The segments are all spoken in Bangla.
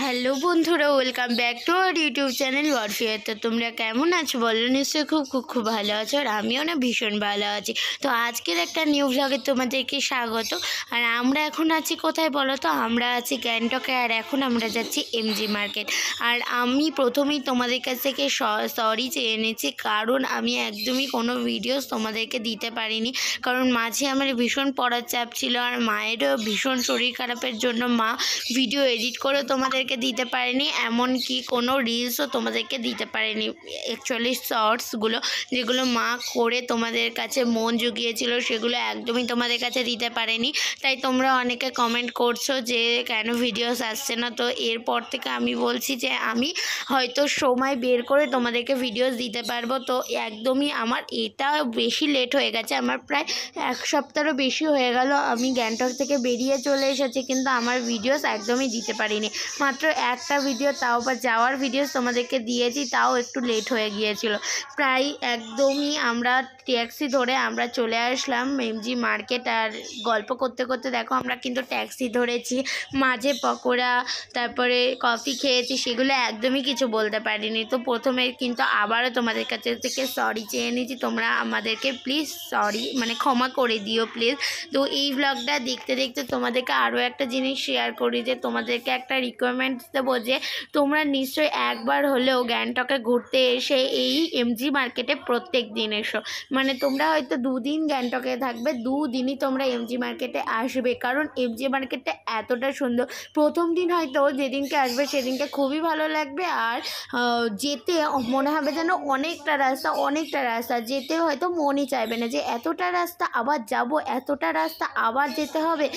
হ্যালো বন্ধুরা, welcome back to our YouTube channel warfare. তো তোমরা কেমন আছো বলো? নিশ্চয়ই খুব খুব খুব ভালো আছো, আর আমিও না ভীষণ ভালো আছি। তো আজকের একটা নিউ ব্লগে তোমাদেরকে স্বাগত। আর আমরা এখন আছি কোথায় বলো তো? আমরা আছি গ্যাংটকে, আর এখন আমরা যাচ্ছি এমজি মার্কেট। আর আমি প্রথমেই তোমাদের কাছ থেকে সরি চেয়ে নিচ্ছি, কারণ আমি একদমই কোনো ভিডিওস তোমাদেরকে দিতে পারিনি, কারণ মাঝে আমার ভীষণ পড়ার চাপ ছিল, আর মায়েরও ভীষণ শরীর খারাপের জন্য মা ভিডিও এডিট করে তোমাদেরকে দিতে পারেনি, এমনকি কোনো রিলসও তোমাদেরকে দিতে পারেনি। অ্যাকচুয়ালি শর্টসগুলো যেগুলো মা করে তোমাদের কাছে মন জুগিয়েছিল, সেগুলো একদমই তোমাদের কাছে দিতে পারেনি। তাই তোমরা অনেকে কমেন্ট করছো যে কেন ভিডিওস আসছে না। তো এরপর থেকে আমি বলছি যে আমি হয়তো সময় বের করে তোমাদেরকে ভিডিওস দিতে পারবো। তো একদমই আমার এটা বেশি লেট হয়ে গেছে, আমার প্রায় এক সপ্তাহেরও বেশি হয়ে গেল আমি গ্যাংটক থেকে বেরিয়ে চলে এসেছি, কিন্তু আমার ভিডিওস একদমই দিতে পারিনি। মাত্র একটা ভিডিও, তাও বা যাওয়ার ভিডিও তোমাদেরকে দিয়েছি, তাও একটু লেট হয়ে গিয়েছিল। প্রায় একদমই আমরা ট্যাক্সি ধরে আমরা চলে আসলাম এমজি মার্কেট। আর গল্প করতে করতে দেখো আমরা কিন্তু ট্যাক্সি ধরেছি, মাঝে পকোড়া তারপরে কফি খেয়েছি, সেগুলো একদমই কিছু বলতে পারিনি। তো প্রথমে কিন্তু আবারও তোমাদের কাছে থেকে সরি চেয়ে নিয়েছি, তোমরা আমাদেরকে প্লিজ সরি মানে ক্ষমা করে দিও প্লিজ। তো এই ব্লগটা দেখতে দেখতে তোমাদেরকে আরও একটা জিনিস শেয়ার করি, যে তোমাদেরকে একটা রিকোয়ারমেন্ট দেবো যে তোমরা নিশ্চয়ই একবার হলেও গ্যাংটকে ঘুরতে এসে এই এমজি মার্কেটে প্রত্যেক দিন এসো। মানে তোমরা হয়তো দুদিন গ্যাংটকে থাকবে, দুদিনই তোমরা এমজি মার্কেটে আসবে, কারণ এমজি মার্কেটটা এতটা সুন্দর। প্রথম দিন হয়তো যেদিনকে আসবে সেদিনকে খুবই ভালো লাগবে, আর যেতে মনে হবে যেন অনেকটা রাস্তা যেতে হয়তো মনই চাইবে না যে এতটা রাস্তা আবার যাব, এতটা রাস্তা আবার যেতে হবে,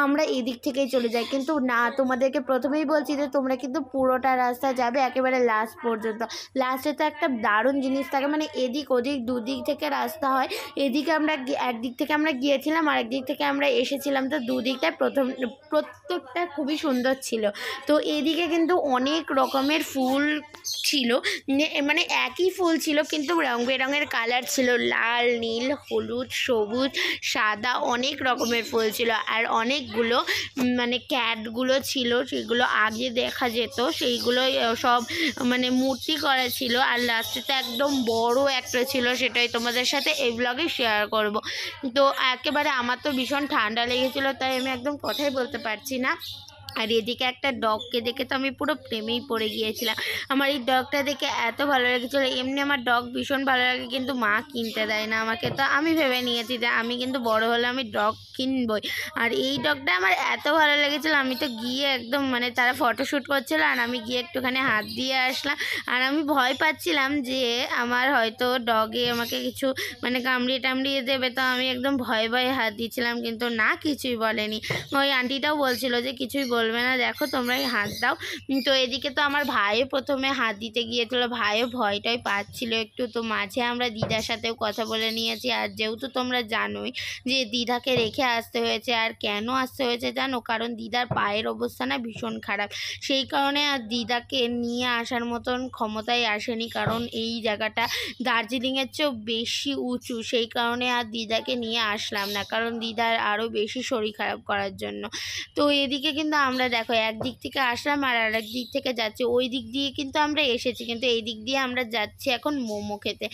আমরা এদিক থেকেই চলে যাই। কিন্তু না, তোমাদেরকে প্রথমেই বলছি যে তোমরা কিন্তু পুরোটা রাস্তা যাবে একেবারে লাস্ট পর্যন্ত। লাস্টে তো একটা দারুণ জিনিস থাকে, মানে এদিক ওদিক দুদিক থেকে রাস্তা হয়। এদিকে আমরা একদিক থেকে আমরা গিয়েছিলাম, আর একদিক থেকে আমরা এসেছিলাম, তো দুদিকটায় প্রত্যেকটা খুবই সুন্দর ছিল। তো এদিকে কিন্তু অনেক রকমের ফুল ছিল, মানে একই ফুল ছিল কিন্তু রং বেরঙের কালার ছিল, লাল, নীল, হলুদ, সবুজ, সাদা, অনেক রকমের ফুল ছিল। আর অনেকগুলো মানে ক্যাটগুলো ছিল, সেগুলো আগে দেখা যেত, সেইগুলো সব মানে মূর্তি করা ছিল। আর লাস্টে তো একদম বড় একটা ছিল, সেটাই তোমাদের সাথে এই ব্লগে শেয়ার করব। তো একেবারে আমার তো ভীষণ ঠান্ডা লেগেছিল, তাই আমি একদম কথাই বলতে পারছি না। আর এদিকে একটা ডগকে দেখে তো আমি পুরো প্রেমেই পড়ে গিয়েছিলাম। আমার এই ডগটা দেখে এত ভালো লেগেছিলো। এমনি আমার ডগ ভীষণ ভালো লাগে, কিন্তু মা কিনতে দেয় না আমাকে। তো আমি ভেবে নিয়েছি যে আমি কিন্তু বড় হলে আমি ডগ কিনবই। আর এই ডগটা আমার এত ভালো লেগেছিলো, আমি তো গিয়ে একদম মানে তারা ফটোশ্যুট করছিলো, আর আমি গিয়ে একটুখানি হাত দিয়ে আসলাম। আর আমি ভয় পাচ্ছিলাম যে আমার হয়তো ডগে আমাকে কিছু মানে কামড়িয়ে টামড়িয়ে দেবে, তো আমি একদম ভয়ে ভয়ে হাত দিচ্ছিলাম, কিন্তু না, কিছুই বলেনি। ওই আন্টিটাও বলছিল যে কিছুই বলবে না, দেখো তোমরাই হাত দাও। তো এদিকে তো আমার ভাইও প্রথমে হাত দিতে গিয়েছিলো, ভাইও ভয়টাই পাচ্ছিল একটু। তো মাঝে আমরা দিদার সাথেও কথা বলে নিয়েছি। আর যেহেতু তোমরা জানোই যে দিদাকে রেখে আসতে হয়েছে, আর কেন আসতে হয়েছে জানো? কারণ দিদার পায়ের অবস্থা না ভীষণ খারাপ, সেই কারণে আর দিদাকে নিয়ে আসার মতন ক্ষমতাই আসেনি, কারণ এই জায়গাটা দার্জিলিংয়ের চেয়েও বেশি উঁচু, সেই কারণে আর দিদাকে নিয়ে আসলাম না, কারণ দিদার আরও বেশি শরীর খারাপ করার জন্য। তো এদিকে কিন্তু আমরা দেখো একদিক থেকে আসলাম আর আরেক দিক থেকে যাচ্ছি, ওই দিক দিয়ে কিন্তু আমরা এসেছি, কিন্তু এই দিক দিয়ে আমরা যাচ্ছি এখন মোমো খেতে।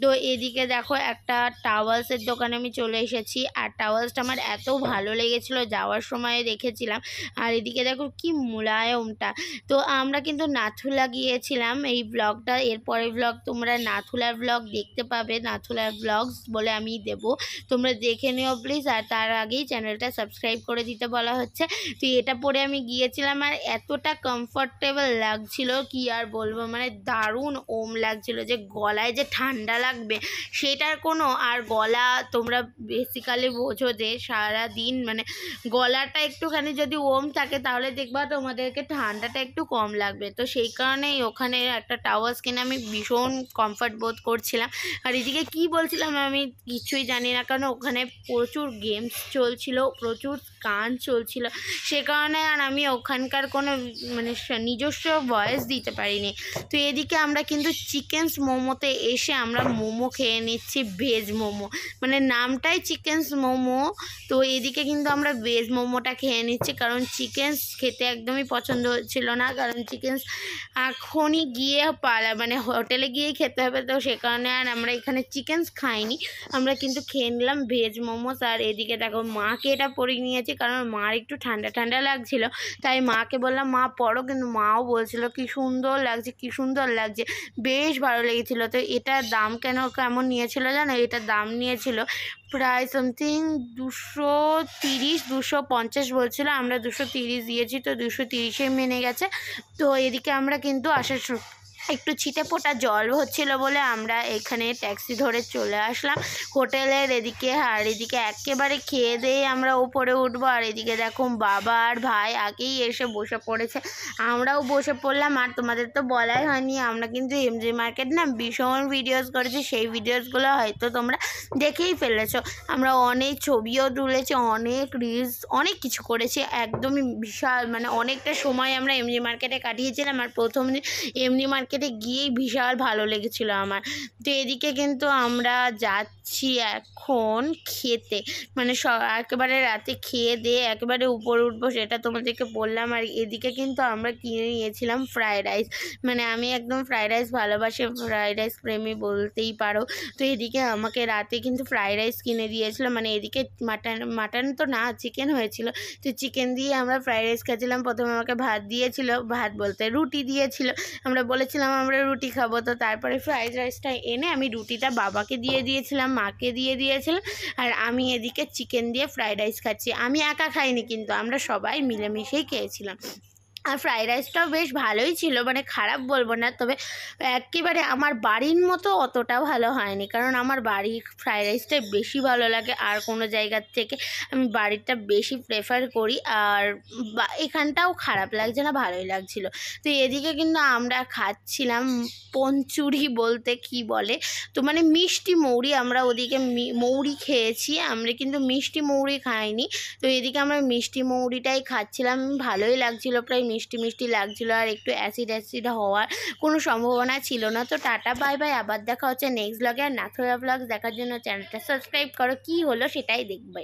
তো এদিকে দেখো একটা টাওয়ালসের দোকানে আমি চলে এসেছি, আর টাওয়ালসটা আমার এত ভালো লেগেছিলো, যাওয়ার সময় দেখেছিলাম। আর এদিকে দেখো কি মোলায়মটা। তো আমরা কিন্তু নাথুলা গিয়েছিলাম এই ব্লগটা, এরপরে ব্লগ তোমরা নাথুলার ব্লগ দেখতে পাবে, নাথুলার ব্লগস বলে আমি দেবো, তোমরা দেখে নিও প্লিজ। আর তার আগেই চ্যানেলটা সাবস্ক্রাইব করে দিতে বলা হচ্ছে। তো এটা পরে আমি গিয়েছিলাম, আর এতটা কমফর্টেবল লাগছিল কি আর বলবো, মানে দারুণ ওম লাগছিল, যে গলায় যে ঠান্ডা লাগবে সেটার কোনো, আর গলা তোমরা বেসিক্যালি বোঝো যে সারাদিন মানে গলাটা একটুখানি যদি ওম থাকে তাহলে দেখবা তোমাদেরকে ঠান্ডাটা একটু কম লাগবে। তো সেই কারণেই ওখানে একটা টাওয়ার্স কিনে আমি ভীষণ কমফর্ট বোধ করছিলাম। আর এদিকে কি বলছিলাম আমি কিছুই জানি না, কারণ ওখানে প্রচুর গেমস চলছিল, প্রচুর গান চলছিল, সে কারণে আর আমি ওখানকার কোনো মানে নিজস্ব ভয়েস দিতে পারিনি। তো এদিকে আমরা কিন্তু চিকেনস মোমোতে এসে আমরা মোমো খেয়ে নিচ্ছি, ভেজ মোমো, মানে নামটাই চিকেনস মোমো। তো এদিকে কিন্তু আমরা ভেজ মোমোটা খেয়ে নিচ্ছি, কারণ চিকেনস খেতে একদমই পছন্দ হচ্ছিল না, কারণ চিকেনস এখনই গিয়ে মানে হোটেলে গিয়েই খেতে হবে, তো সে কারণে আর আমরা এখানে চিকেনস খাইনি, আমরা কিন্তু খেয়ে নিলাম ভেজ মোমোস। আর এদিকে দেখো মাকে এটা পরিয়ে নিয়েছি, কারণ মার একটু ঠান্ডা ঠান্ডা লাগছিল, তাই মাকে বললাম মা পরো, কিন্তু মাও বলছিল কি সুন্দর লাগছে, কি সুন্দর লাগছে, বেশ ভালো লেগেছিলো। তো এটার দাম কেমন নিয়েছিল জানো? এটার দাম নিয়েছিল প্রায় সামথিং 230-250 বলছিল, আমরা 230 দিয়েছি, তো 230-এ মেনে গেছে। তো এদিকে আমরা কিন্তু একটু ছিটে ফোটা জল হচ্ছিল বলে আমরা এখানে ট্যাক্সি ধরে চলে আসলাম হোটেলের এদিকে। আর এদিকে একেবারে খেয়ে দিয়ে আমরা উপরে উঠবো, আর এদিকে দেখো বাবা আর ভাই আগেই এসে বসে পড়েছে, আমরাও বসে পড়লাম। আর তোমাদের তো বলাই হয়নি, আমরা কিন্তু এমজি মার্কেট না ভীষণ ভিডিওস করেছি, সেই ভিডিওসগুলো হয়তো তোমরা দেখেই ফেলেছো। আমরা অনেক ছবিও তুলেছি, অনেক রিলস, অনেক কিছু করেছি, একদমই বিশাল, মানে অনেকটা সময় আমরা এমজি মার্কেটে কাটিয়েছিলাম। আর প্রথম দিন এমজি মার্কেটে গিয়েই বিশাল ভালো লেগেছিল আমার। তো এদিকে কিন্তু আমরা যাচ্ছি এখন খেতে, মানে একেবারে রাতে খেয়ে দিয়ে একেবারে উপরে উঠবো, সেটা তোমাদেরকে বললাম। আর এদিকে কিন্তু আমরা কিনে নিয়েছিলাম ফ্রায়েড রাইস, মানে আমি একদম ফ্রায়েড রাইস ভালোবাসি, ফ্রায়েড রাইস প্রেমী বলতেই পারো। তো এদিকে আমাকে রাতে কিন্তু ফ্রায়েড রাইস কিনে দিয়েছিল, মানে এদিকে মাটন তো না, চিকেন হয়েছিল, তো চিকেন দিয়ে আমরা ফ্রায়েড রাইস খাচ্ছিলাম। প্রথমে আমাকে ভাত দিয়েছিল, ভাত বলতে রুটি দিয়েছিল, আমরা বলেছিলাম আমরা রুটি খাবো, তো তারপরে ফ্রায়েড রাইসটা এনে আমি রুটিটা বাবাকে দিয়ে দিয়েছিলাম, মাকে দিয়ে দিয়েছিলাম, আর আমি এদিকে চিকেন দিয়ে ফ্রায়েড রাইস খাচ্ছি। আমি একা খাইনি, কিন্তু আমরা সবাই মিলেমিশেই খেয়েছিলাম। আর ফ্রায়েড রাইসটাও বেশ ভালোই ছিল, মানে খারাপ বলবো না, তবে একেবারে আমার বাড়ির মতো অতটা ভালো হয়নি, কারণ আমার বাড়ির ফ্রায়েড রাইসটাই বেশি ভালো লাগে, আর কোনো জায়গার থেকে আমি বাড়িরটা বেশি প্রেফার করি। আর এখানটাও খারাপ লাগছে না, ভালোই লাগছিল। তো এদিকে কিন্তু আমরা খাচ্ছিলাম পঞ্চুরি বলতে কি বলে, তো মানে মিষ্টি মৌরি, আমরা ওদিকে মৌরি খেয়েছি, আমরা কিন্তু মিষ্টি মৌরি খাইনি। তো এদিকে আমরা মিষ্টি মৌরিটাই খাচ্ছিলাম, ভালোই লাগছিল, প্রায় মিষ্টি মিষ্টি লাগছিল, আর একটু অ্যাসিড হওয়ার কোনো সম্ভাবনা ছিল না। তো টাটা বাই বাই, আবার দেখা হচ্ছে নেক্সট ব্লগে। আর নাথুরা ব্লগস দেখার জন্য চ্যানেলটা সাবস্ক্রাইব করো, কি হলো সেটাই দেখবে।